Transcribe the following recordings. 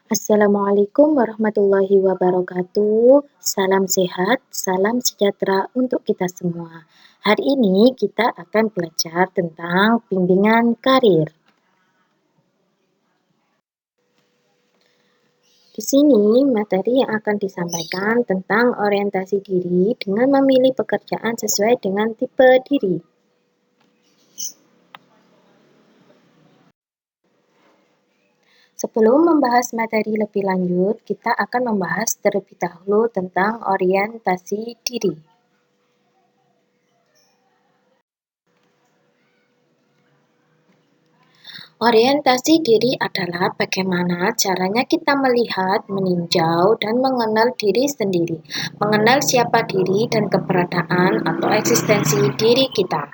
Assalamualaikum warahmatullahi wabarakatuh. Salam sehat, salam sejahtera untuk kita semua. Hari ini kita akan belajar tentang bimbingan karir. Di sini materi yang akan disampaikan tentang orientasi diri dengan memilih pekerjaan sesuai dengan tipe diri. Sebelum membahas materi lebih lanjut, kita akan membahas terlebih dahulu tentang orientasi diri. Orientasi diri adalah bagaimana caranya kita melihat, meninjau, dan mengenal diri sendiri, mengenal siapa diri dan keberadaan atau eksistensi diri kita.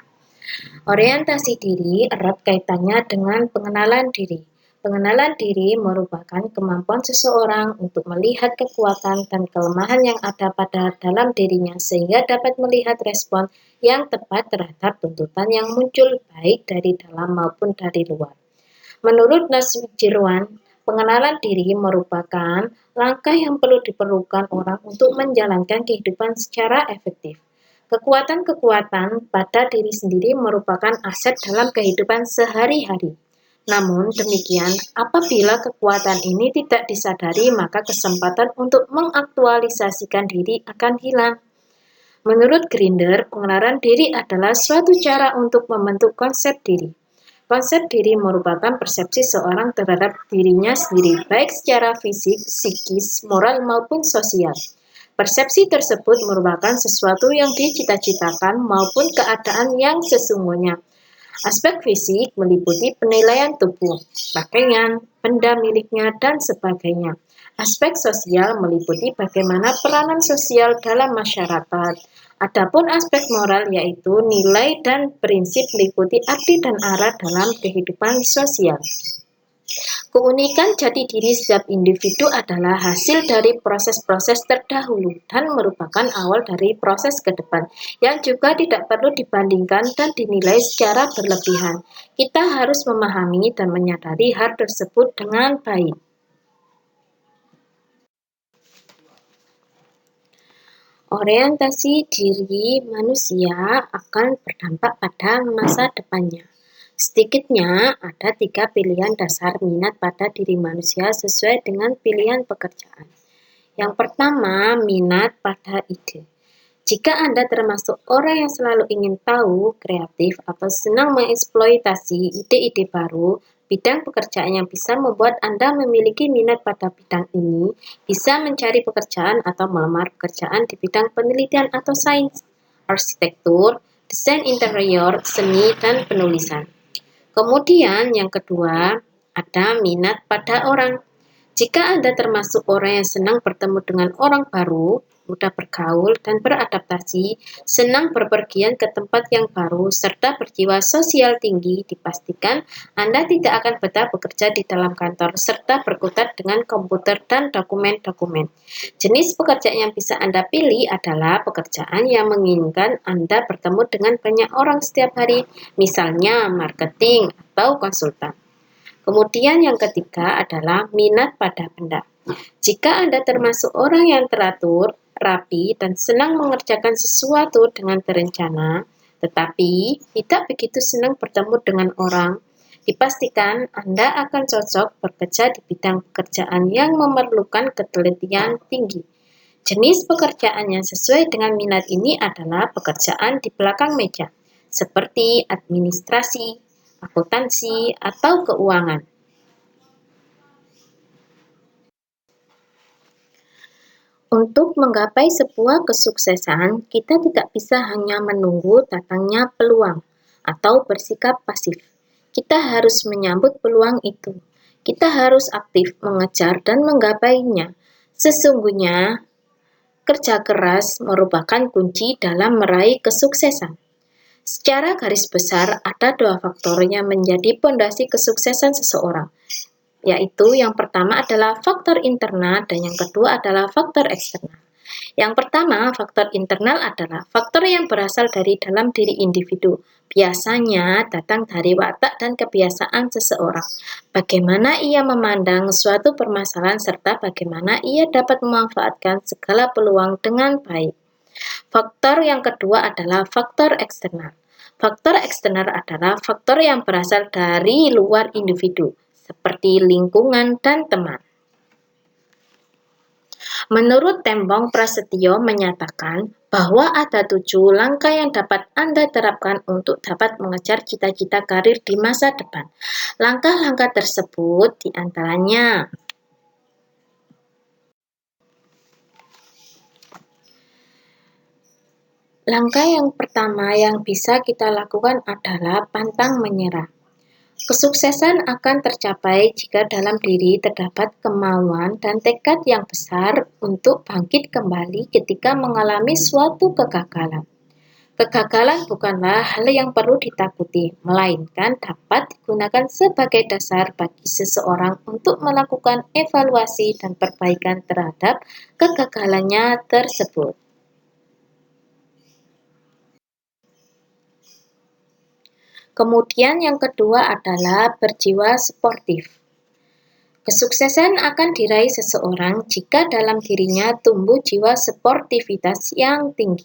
Orientasi diri erat kaitannya dengan pengenalan diri. Pengenalan diri merupakan kemampuan seseorang untuk melihat kekuatan dan kelemahan yang ada pada dalam dirinya sehingga dapat melihat respon yang tepat terhadap tuntutan yang muncul baik dari dalam maupun dari luar. Menurut Nasution, pengenalan diri merupakan langkah yang perlu diperlukan orang untuk menjalankan kehidupan secara efektif. Kekuatan-kekuatan pada diri sendiri merupakan aset dalam kehidupan sehari-hari. Namun demikian, apabila kekuatan ini tidak disadari, maka kesempatan untuk mengaktualisasikan diri akan hilang. Menurut Grinder, pengenalan diri adalah suatu cara untuk membentuk konsep diri. Konsep diri merupakan persepsi seorang terhadap dirinya sendiri, baik secara fisik, psikis, moral, maupun sosial. Persepsi tersebut merupakan sesuatu yang dicita-citakan maupun keadaan yang sesungguhnya. Aspek fisik meliputi penilaian tubuh, pakaian, benda miliknya, dan sebagainya. Aspek sosial meliputi bagaimana peranan sosial dalam masyarakat. Adapun aspek moral yaitu nilai dan prinsip meliputi arti dan arah dalam kehidupan sosial. Keunikan jati diri setiap individu adalah hasil dari proses-proses terdahulu dan merupakan awal dari proses ke depan yang juga tidak perlu dibandingkan dan dinilai secara berlebihan. Kita harus memahami dan menyadari hal tersebut dengan baik. Orientasi diri manusia akan berdampak pada masa depannya. Sedikitnya ada 3 pilihan dasar minat pada diri manusia sesuai dengan pilihan pekerjaan. Yang pertama, minat pada ide. Jika Anda termasuk orang yang selalu ingin tahu, kreatif, atau senang mengeksploitasi ide-ide baru, bidang pekerjaan yang bisa membuat Anda memiliki minat pada bidang ini bisa mencari pekerjaan atau melamar pekerjaan di bidang penelitian atau sains, arsitektur, desain interior, seni, dan penulisan. Kemudian yang kedua, ada minat pada orang. Jika Anda termasuk orang yang senang bertemu dengan orang baru, mudah bergaul dan beradaptasi, senang berpergian ke tempat yang baru, serta berjiwa sosial tinggi, dipastikan Anda tidak akan betah bekerja di dalam kantor, serta berkutat dengan komputer dan dokumen-dokumen. Jenis pekerjaan yang bisa Anda pilih adalah pekerjaan yang menginginkan Anda bertemu dengan banyak orang setiap hari, misalnya marketing atau konsultan. Kemudian yang ketiga adalah minat pada benda. Jika Anda termasuk orang yang teratur, rapi, dan senang mengerjakan sesuatu dengan terencana, tetapi tidak begitu senang bertemu dengan orang, dipastikan Anda akan cocok bekerja di bidang pekerjaan yang memerlukan ketelitian tinggi. Jenis pekerjaan yang sesuai dengan minat ini adalah pekerjaan di belakang meja, seperti administrasi, akuntansi, atau keuangan. Untuk menggapai sebuah kesuksesan, kita tidak bisa hanya menunggu datangnya peluang atau bersikap pasif. Kita harus menyambut peluang itu. Kita harus aktif mengejar dan menggapainya. Sesungguhnya, kerja keras merupakan kunci dalam meraih kesuksesan. Secara garis besar, ada 2 faktor yang menjadi pondasi kesuksesan seseorang, yaitu yang pertama adalah faktor internal dan yang kedua adalah faktor eksternal. Yang pertama, faktor internal adalah faktor yang berasal dari dalam diri individu. Biasanya datang dari watak dan kebiasaan seseorang. Bagaimana ia memandang suatu permasalahan serta bagaimana ia dapat memanfaatkan segala peluang dengan baik. Faktor yang kedua adalah faktor eksternal. Faktor eksternal adalah faktor yang berasal dari luar individu, seperti lingkungan dan teman. Menurut Tembong Prasetyo menyatakan bahwa ada 7 langkah yang dapat Anda terapkan untuk dapat mengejar cita-cita karir di masa depan. Langkah-langkah tersebut diantaranya: langkah yang pertama yang bisa kita lakukan adalah pantang menyerah. Kesuksesan akan tercapai jika dalam diri terdapat kemauan dan tekad yang besar untuk bangkit kembali ketika mengalami suatu kegagalan. Kegagalan bukanlah hal yang perlu ditakuti, melainkan dapat digunakan sebagai dasar bagi seseorang untuk melakukan evaluasi dan perbaikan terhadap kegagalannya tersebut. Kemudian yang kedua adalah berjiwa sportif. Kesuksesan akan diraih seseorang jika dalam dirinya tumbuh jiwa sportivitas yang tinggi.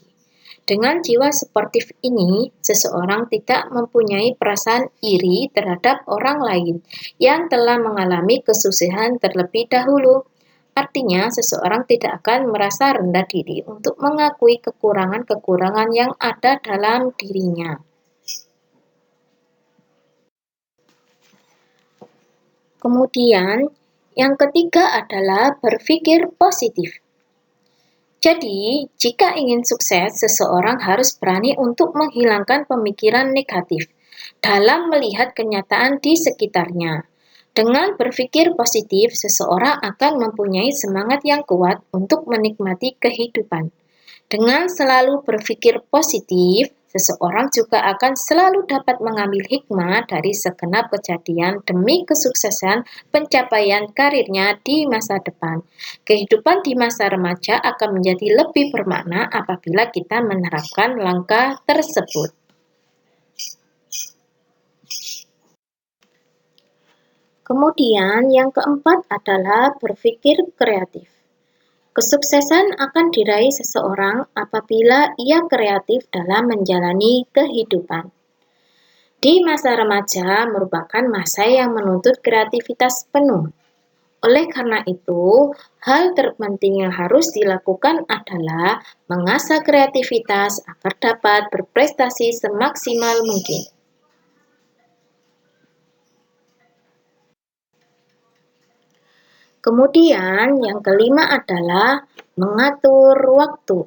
Dengan jiwa sportif ini, seseorang tidak mempunyai perasaan iri terhadap orang lain yang telah mengalami kesuksesan terlebih dahulu. Artinya, seseorang tidak akan merasa rendah diri untuk mengakui kekurangan-kekurangan yang ada dalam dirinya. Kemudian, yang ketiga adalah berpikir positif. Jadi, jika ingin sukses, seseorang harus berani untuk menghilangkan pemikiran negatif dalam melihat kenyataan di sekitarnya. Dengan berpikir positif, seseorang akan mempunyai semangat yang kuat untuk menikmati kehidupan. Dengan selalu berpikir positif, seseorang juga akan selalu dapat mengambil hikmah dari segenap kejadian demi kesuksesan pencapaian karirnya di masa depan. Kehidupan di masa remaja akan menjadi lebih bermakna apabila kita menerapkan langkah tersebut. Kemudian yang keempat adalah berpikir kreatif. Kesuksesan akan diraih seseorang apabila ia kreatif dalam menjalani kehidupan. Di masa remaja merupakan masa yang menuntut kreativitas penuh. Oleh karena itu, hal terpenting yang harus dilakukan adalah mengasah kreativitas agar dapat berprestasi semaksimal mungkin. Kemudian yang kelima adalah mengatur waktu.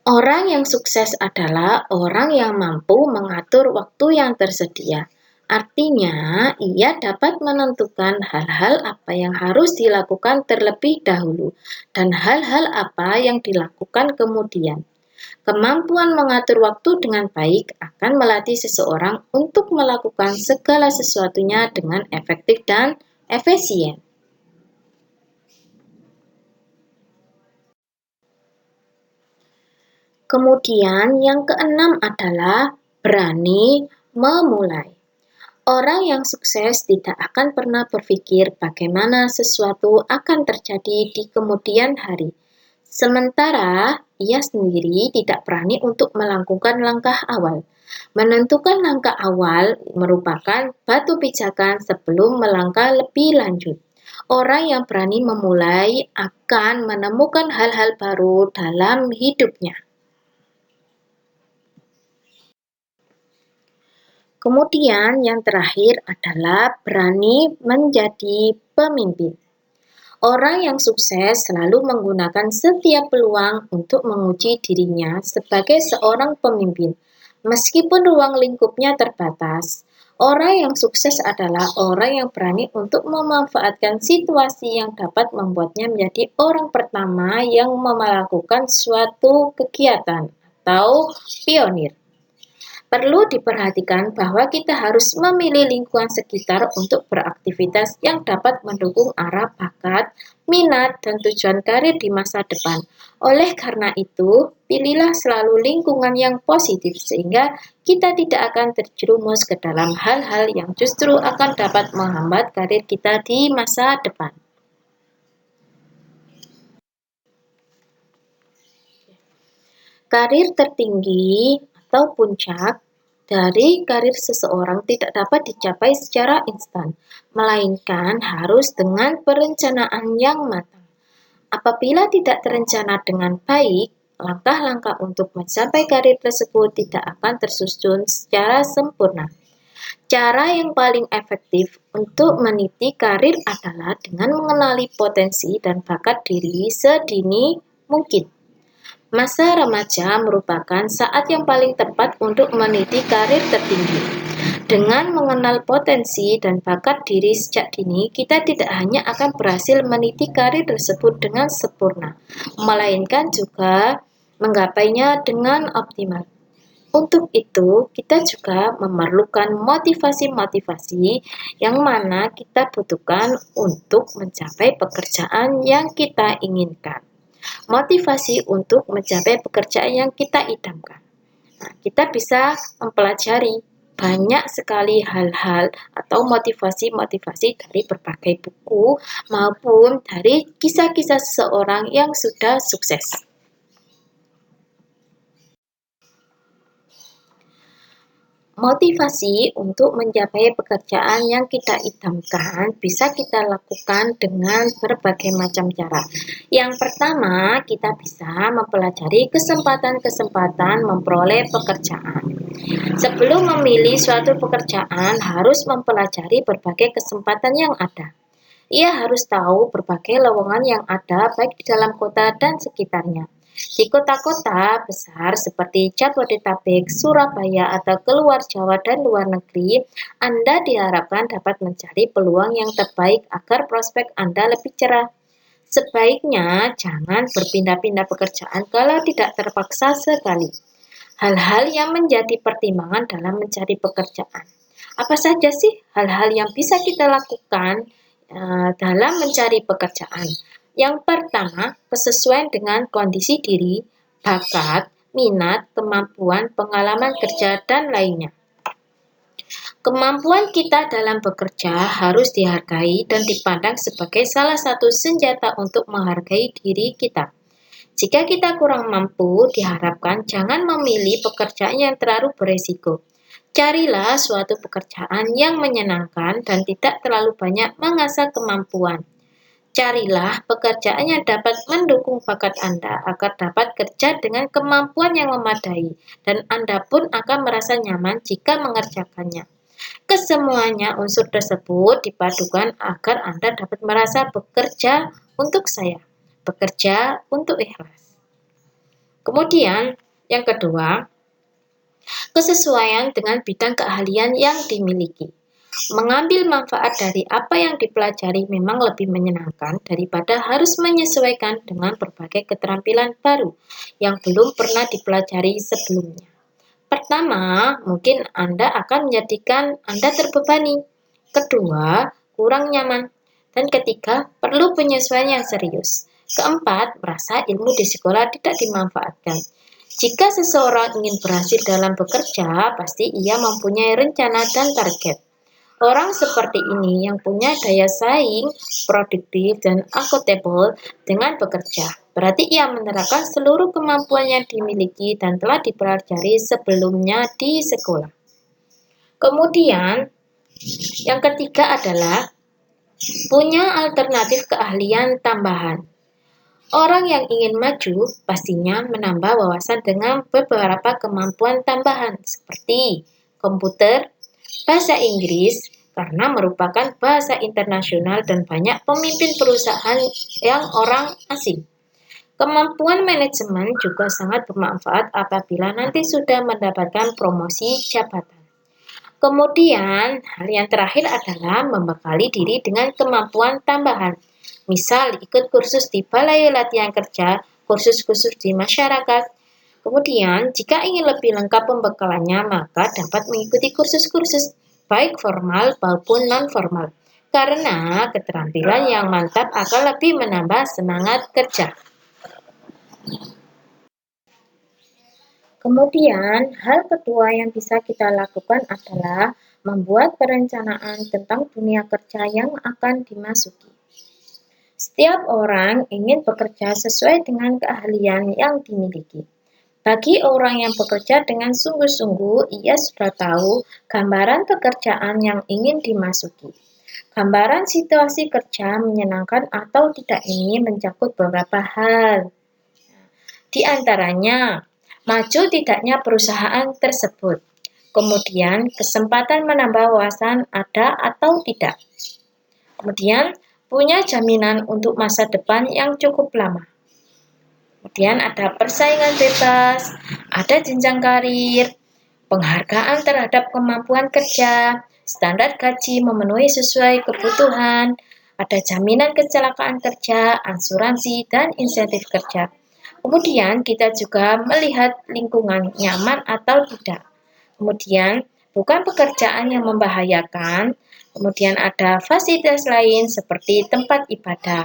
Orang yang sukses adalah orang yang mampu mengatur waktu yang tersedia. Artinya, ia dapat menentukan hal-hal apa yang harus dilakukan terlebih dahulu dan hal-hal apa yang dilakukan kemudian. Kemampuan mengatur waktu dengan baik akan melatih seseorang untuk melakukan segala sesuatunya dengan efektif dan efisien. Kemudian yang keenam adalah berani memulai. Orang yang sukses tidak akan pernah berpikir bagaimana sesuatu akan terjadi di kemudian hari. Sementara ia sendiri tidak berani untuk melakukan langkah awal. Menentukan langkah awal merupakan batu pijakan sebelum melangkah lebih lanjut. Orang yang berani memulai akan menemukan hal-hal baru dalam hidupnya. Kemudian yang terakhir adalah berani menjadi pemimpin. Orang yang sukses selalu menggunakan setiap peluang untuk menguji dirinya sebagai seorang pemimpin. Meskipun ruang lingkupnya terbatas, orang yang sukses adalah orang yang berani untuk memanfaatkan situasi yang dapat membuatnya menjadi orang pertama yang melakukan suatu kegiatan atau pionir. Perlu diperhatikan bahwa kita harus memilih lingkungan sekitar untuk beraktivitas yang dapat mendukung arah bakat, minat, dan tujuan karir di masa depan. Oleh karena itu, pilihlah selalu lingkungan yang positif sehingga kita tidak akan terjerumus ke dalam hal-hal yang justru akan dapat menghambat karir kita di masa depan. Karir tertinggi atau puncak dari karir seseorang tidak dapat dicapai secara instan, melainkan harus dengan perencanaan yang matang. Apabila tidak terencana dengan baik, langkah-langkah untuk mencapai karir tersebut tidak akan tersusun secara sempurna. Cara yang paling efektif untuk meniti karir adalah dengan mengenali potensi dan bakat diri sedini mungkin. Masa remaja merupakan saat yang paling tepat untuk meniti karir tertinggi. Dengan mengenal potensi dan bakat diri sejak dini, kita tidak hanya akan berhasil meniti karir tersebut dengan sempurna, melainkan juga menggapainya dengan optimal. Untuk itu, kita juga memerlukan motivasi-motivasi yang mana kita butuhkan untuk mencapai pekerjaan yang kita inginkan. Motivasi untuk mencapai pekerjaan yang kita idamkan. Nah, kita bisa mempelajari banyak sekali hal-hal atau motivasi-motivasi dari berbagai buku maupun dari kisah-kisah seseorang yang sudah sukses. Motivasi untuk mencapai pekerjaan yang kita idamkan bisa kita lakukan dengan berbagai macam cara. Yang pertama, kita bisa mempelajari kesempatan-kesempatan memperoleh pekerjaan. Sebelum memilih suatu pekerjaan, harus mempelajari berbagai kesempatan yang ada. Ia harus tahu berbagai lowongan yang ada baik di dalam kota dan sekitarnya. Di kota-kota besar seperti Jabodetabek, Surabaya, atau keluar Jawa dan luar negeri, Anda diharapkan dapat mencari peluang yang terbaik agar prospek Anda lebih cerah. Sebaiknya jangan berpindah-pindah pekerjaan kalau tidak terpaksa sekali. Hal-hal yang menjadi pertimbangan dalam mencari pekerjaan. Apa saja sih hal-hal yang bisa kita lakukan dalam mencari pekerjaan? Yang pertama, kesesuaian dengan kondisi diri, bakat, minat, kemampuan, pengalaman kerja, dan lainnya. Kemampuan kita dalam bekerja harus dihargai dan dipandang sebagai salah satu senjata untuk menghargai diri kita. Jika kita kurang mampu, diharapkan jangan memilih pekerjaan yang terlalu beresiko. Carilah suatu pekerjaan yang menyenangkan dan tidak terlalu banyak mengasah kemampuan. Carilah pekerjaan yang dapat mendukung bakat Anda agar dapat kerja dengan kemampuan yang memadai, dan Anda pun akan merasa nyaman jika mengerjakannya. Kesemuanya unsur tersebut dipadukan agar Anda dapat merasa bekerja untuk saya, bekerja untuk ikhlas. Kemudian, yang kedua, kesesuaian dengan bidang keahlian yang dimiliki. Mengambil manfaat dari apa yang dipelajari memang lebih menyenangkan daripada harus menyesuaikan dengan berbagai keterampilan baru yang belum pernah dipelajari sebelumnya. Pertama, mungkin Anda akan menjadikan Anda terbebani. Kedua, kurang nyaman. Dan ketiga, perlu penyesuaian yang serius. Keempat, merasa ilmu di sekolah tidak dimanfaatkan. Jika seseorang ingin berhasil dalam bekerja, pasti ia mempunyai rencana dan target. Orang seperti ini yang punya daya saing, produktif, dan accountable dengan bekerja. Berarti ia menerapkan seluruh kemampuan yang dimiliki dan telah dipelajari sebelumnya di sekolah. Kemudian, yang ketiga adalah punya alternatif keahlian tambahan. Orang yang ingin maju pastinya menambah wawasan dengan beberapa kemampuan tambahan seperti komputer, bahasa Inggris, karena merupakan bahasa internasional dan banyak pemimpin perusahaan yang orang asing. Kemampuan manajemen juga sangat bermanfaat apabila nanti sudah mendapatkan promosi jabatan. Kemudian, hal yang terakhir adalah membekali diri dengan kemampuan tambahan. Misal, ikut kursus di balai latihan kerja, kursus-kursus di masyarakat, Kemudian, jika ingin lebih lengkap pembekalannya, maka dapat mengikuti kursus-kursus baik formal maupun non-formal. Karena keterampilan yang mantap akan lebih menambah semangat kerja. Kemudian, hal kedua yang bisa kita lakukan adalah membuat perencanaan tentang dunia kerja yang akan dimasuki. Setiap orang ingin bekerja sesuai dengan keahlian yang dimiliki. Bagi orang yang bekerja dengan sungguh-sungguh, ia sudah tahu gambaran pekerjaan yang ingin dimasuki. Gambaran situasi kerja menyenangkan atau tidak ini mencakup beberapa hal. Di antaranya, maju tidaknya perusahaan tersebut. Kemudian, kesempatan menambah wawasan ada atau tidak. Kemudian, punya jaminan untuk masa depan yang cukup lama. Kemudian ada persaingan bebas, ada jenjang karir, penghargaan terhadap kemampuan kerja, standar gaji memenuhi sesuai kebutuhan, ada jaminan kecelakaan kerja, asuransi, dan insentif kerja. Kemudian kita juga melihat lingkungan nyaman atau tidak. Kemudian bukan pekerjaan yang membahayakan. Kemudian ada fasilitas lain seperti tempat ibadah.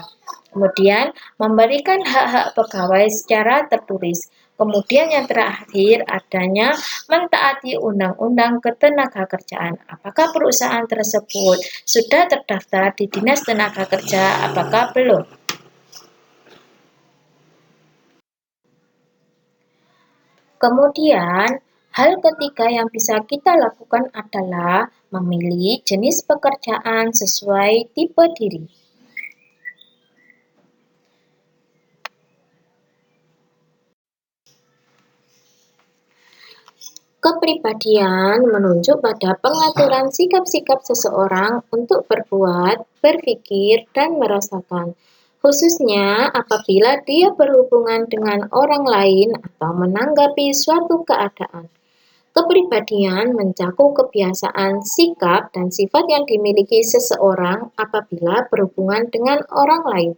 Kemudian memberikan hak-hak pegawai secara tertulis. Kemudian yang terakhir adanya mentaati undang-undang ketenagakerjaan. Apakah perusahaan tersebut sudah terdaftar di Dinas Tenaga Kerja? Apakah belum? Kemudian, hal ketiga yang bisa kita lakukan adalah memilih jenis pekerjaan sesuai tipe diri. Kepribadian menunjuk pada pengaturan sikap-sikap seseorang untuk berbuat, berpikir, dan merasakan, khususnya apabila dia berhubungan dengan orang lain atau menanggapi suatu keadaan. Kepribadian mencakup kebiasaan, sikap, dan sifat yang dimiliki seseorang apabila berhubungan dengan orang lain.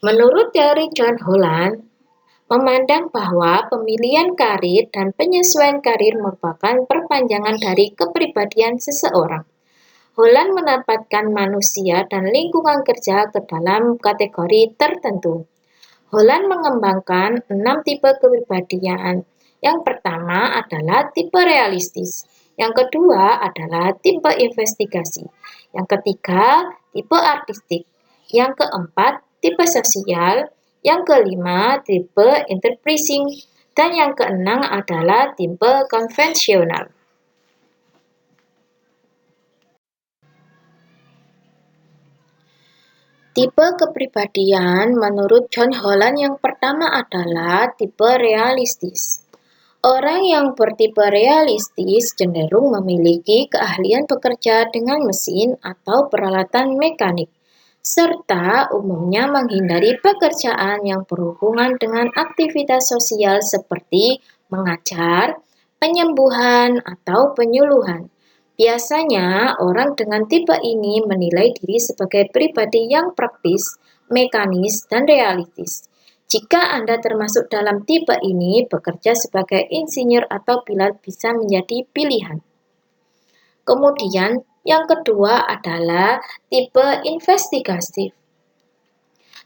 Menurut teori John Holland, memandang bahwa pemilihan karir dan penyesuaian karir merupakan perpanjangan dari kepribadian seseorang. Holland menempatkan manusia dan lingkungan kerja ke dalam kategori tertentu. Holland mengembangkan 6 tipe kepribadian. Yang pertama adalah tipe realistis. Yang kedua adalah tipe investigasi. Yang ketiga, tipe artistik. Yang keempat, tipe sosial. Yang kelima, tipe enterprising. Dan yang keenam adalah tipe konvensional. Tipe kepribadian menurut John Holland yang pertama adalah tipe realistis. Orang yang bertipe realistis cenderung memiliki keahlian bekerja dengan mesin atau peralatan mekanik, serta umumnya menghindari pekerjaan yang berhubungan dengan aktivitas sosial seperti mengajar, penyembuhan, atau penyuluhan. Biasanya, orang dengan tipe ini menilai diri sebagai pribadi yang praktis, mekanis, dan realistis. Jika Anda termasuk dalam tipe ini, bekerja sebagai insinyur atau pilot bisa menjadi pilihan. Kemudian, yang kedua adalah tipe investigatif.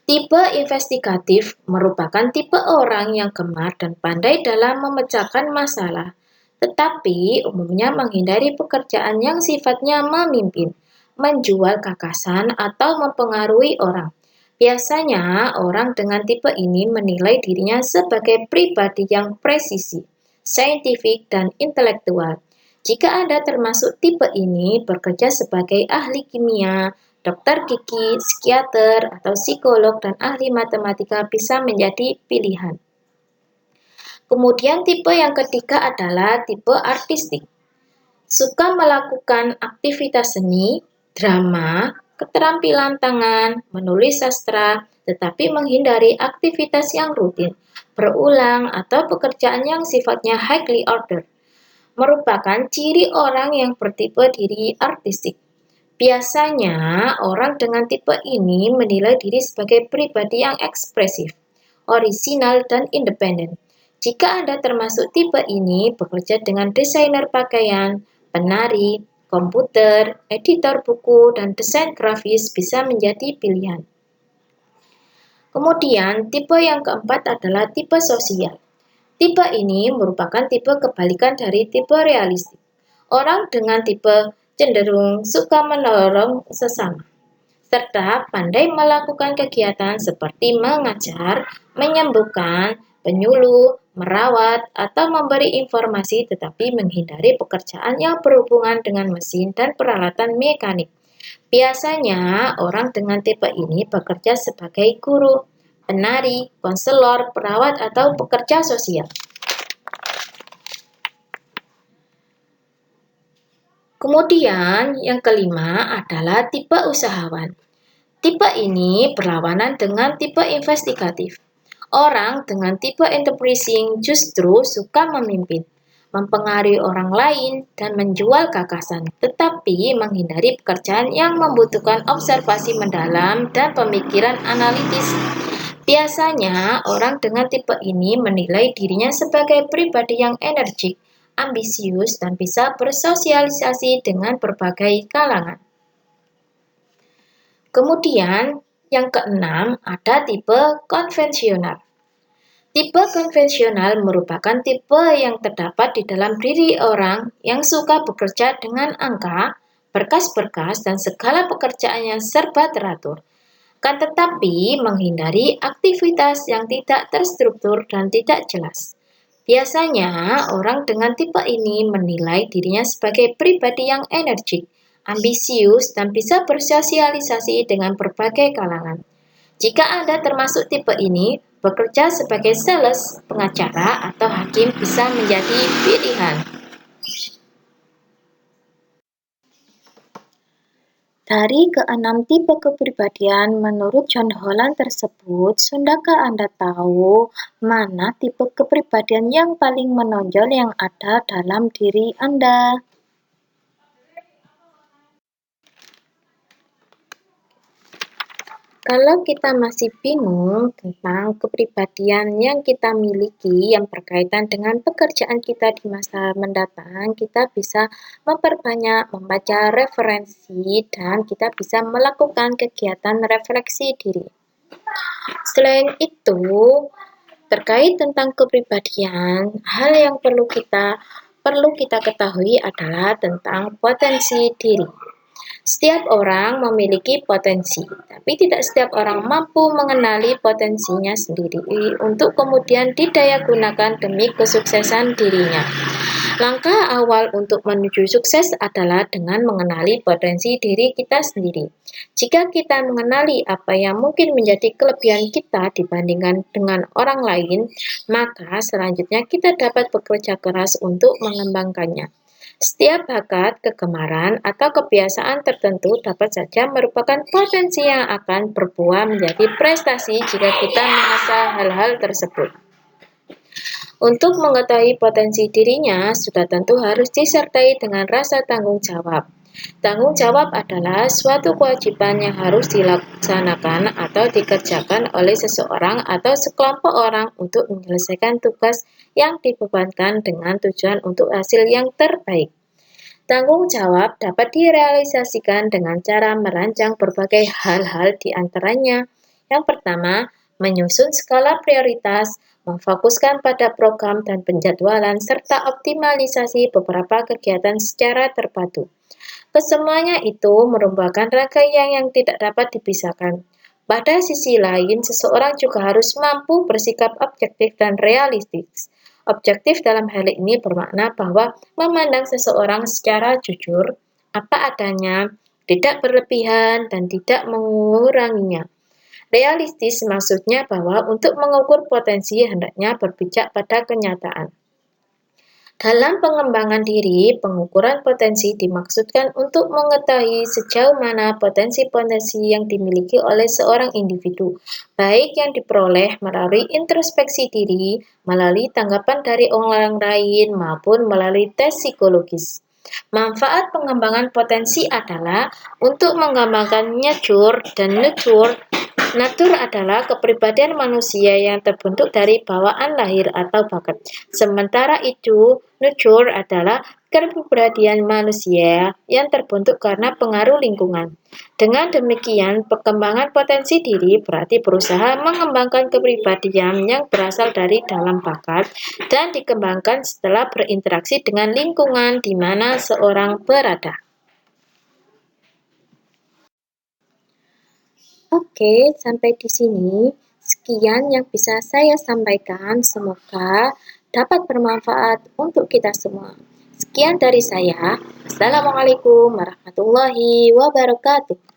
Tipe investigatif merupakan tipe orang yang gemar dan pandai dalam memecahkan masalah, tetapi umumnya menghindari pekerjaan yang sifatnya memimpin, menjual gagasan, atau mempengaruhi orang. Biasanya, orang dengan tipe ini menilai dirinya sebagai pribadi yang presisi, saintifik, dan intelektual. Jika Anda termasuk tipe ini, bekerja sebagai ahli kimia, dokter gigi, psikiater, atau psikolog, dan ahli matematika bisa menjadi pilihan. Kemudian tipe yang ketiga adalah tipe artistik. Suka melakukan aktivitas seni, drama, keterampilan tangan, menulis sastra, tetapi menghindari aktivitas yang rutin, berulang, atau pekerjaan yang sifatnya highly order. Merupakan ciri orang yang bertipe diri artistik. Biasanya, orang dengan tipe ini menilai diri sebagai pribadi yang ekspresif, orisinal, dan independen. Jika Anda termasuk tipe ini, bekerja dengan desainer pakaian, penari, komputer, editor buku, dan desain grafis bisa menjadi pilihan. Kemudian, tipe yang keempat adalah tipe sosial. Tipe ini merupakan tipe kebalikan dari tipe realistik. Orang dengan tipe cenderung suka menolong sesama, serta pandai melakukan kegiatan seperti mengajar, menyembuhkan, penyuluh, merawat, atau memberi informasi tetapi menghindari pekerjaan yang berhubungan dengan mesin dan peralatan mekanik. Biasanya, orang dengan tipe ini bekerja sebagai guru, penari, konselor, perawat, atau pekerja sosial. Kemudian, yang kelima adalah tipe usahawan. Tipe ini berlawanan dengan tipe investigatif. Orang dengan tipe enterprising justru suka memimpin, mempengaruhi orang lain, dan menjual gagasan, tetapi menghindari pekerjaan yang membutuhkan observasi mendalam dan pemikiran analitis. Biasanya, orang dengan tipe ini menilai dirinya sebagai pribadi yang energik, ambisius, dan bisa bersosialisasi dengan berbagai kalangan. Kemudian, yang keenam ada tipe konvensional. Tipe konvensional merupakan tipe yang terdapat di dalam diri orang yang suka bekerja dengan angka, berkas-berkas, dan segala pekerjaannya serba teratur. Kan tetapi menghindari aktivitas yang tidak terstruktur dan tidak jelas. Biasanya, orang dengan tipe ini menilai dirinya sebagai pribadi yang energik, ambisius, dan bisa bersosialisasi dengan berbagai kalangan. Jika Anda termasuk tipe ini, bekerja sebagai sales, pengacara, atau hakim bisa menjadi pilihan. Dari keenam tipe kepribadian menurut John Holland tersebut, sudahkah Anda tahu mana tipe kepribadian yang paling menonjol yang ada dalam diri Anda? Kalau kita masih bingung tentang kepribadian yang kita miliki yang berkaitan dengan pekerjaan kita di masa mendatang, kita bisa memperbanyak membaca referensi dan kita bisa melakukan kegiatan refleksi diri. Selain itu, terkait tentang kepribadian, hal yang perlu kita ketahui adalah tentang potensi diri. Setiap orang memiliki potensi, tapi tidak setiap orang mampu mengenali potensinya sendiri untuk kemudian didaya gunakan demi kesuksesan dirinya. Langkah awal untuk menuju sukses adalah dengan mengenali potensi diri kita sendiri. Jika kita mengenali apa yang mungkin menjadi kelebihan kita dibandingkan dengan orang lain, maka selanjutnya kita dapat bekerja keras untuk mengembangkannya. Setiap bakat, kegemaran, atau kebiasaan tertentu dapat saja merupakan potensi yang akan berbuah menjadi prestasi jika kita mengasah hal-hal tersebut. Untuk mengetahui potensi dirinya, sudah tentu harus disertai dengan rasa tanggung jawab. Tanggung jawab adalah suatu kewajiban yang harus dilaksanakan atau dikerjakan oleh seseorang atau sekelompok orang untuk menyelesaikan tugas yang dibebankan dengan tujuan untuk hasil yang terbaik. Tanggung jawab dapat direalisasikan dengan cara merancang berbagai hal-hal di antaranya. Yang pertama, menyusun skala prioritas, memfokuskan pada program dan penjadwalan, serta optimalisasi beberapa kegiatan secara terpadu. Kesemuanya itu merupakan rangkaian yang tidak dapat dipisahkan. Pada sisi lain, seseorang juga harus mampu bersikap objektif dan realistis. Objektif dalam hal ini bermakna bahwa memandang seseorang secara jujur, apa adanya, tidak berlebihan, dan tidak menguranginya. Realistis maksudnya bahwa untuk mengukur potensi hendaknya berpijak pada kenyataan. Dalam pengembangan diri, pengukuran potensi dimaksudkan untuk mengetahui sejauh mana potensi-potensi yang dimiliki oleh seorang individu, baik yang diperoleh melalui introspeksi diri, melalui tanggapan dari orang lain, maupun melalui tes psikologis. Manfaat pengembangan potensi adalah untuk mengembangkan nature dan nurture Natur adalah kepribadian manusia yang terbentuk dari bawaan lahir atau bakat. Sementara itu, nurture adalah kepribadian manusia yang terbentuk karena pengaruh lingkungan. Dengan demikian, perkembangan potensi diri berarti berusaha mengembangkan kepribadian yang berasal dari dalam bakat dan dikembangkan setelah berinteraksi dengan lingkungan di mana seorang berada. Oke, sampai di sini. Sekian yang bisa saya sampaikan. Semoga dapat bermanfaat untuk kita semua. Sekian dari saya. Assalamualaikum warahmatullahi wabarakatuh.